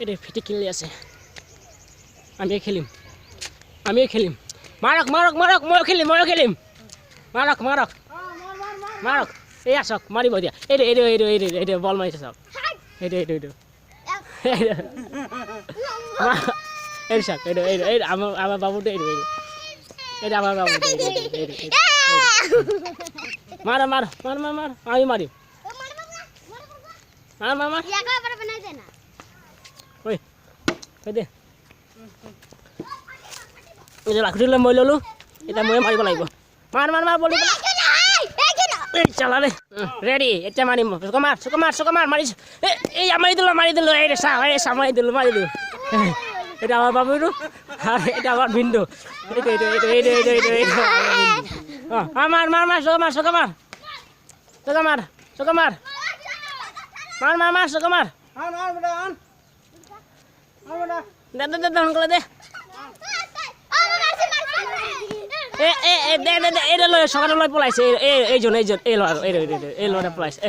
এটা ফিটি খেলি আছে আমি খেলিম মাৰক মই খেলিম মাৰক এই চাওক মাৰিব দিয়া এইটো বল মাৰিছে চাওক এইটো চাওক এই আমাৰ বাবুটো এইটো আমাৰ বাবু মাৰ আমি মাৰিম মাৰ দে লাখুটি লৈ মই ল'লোঁ এতিয়া ময়ে মাৰিব লাগিব মাৰ বলি চালা দে ৰেডি এতিয়া মাৰিম চুক মাৰ মাৰিছোঁ এই মাৰি দিলোঁ এই চা মাৰি দিলোঁ এটা আমাৰ বাবুটো এটা আমাৰ ভিনটো এইটো মাৰ চুক মাৰ সোনকালে দে এই লৈ চকাটো লৈ পলাইছে এইজন এই ল'ৰা পলাইছে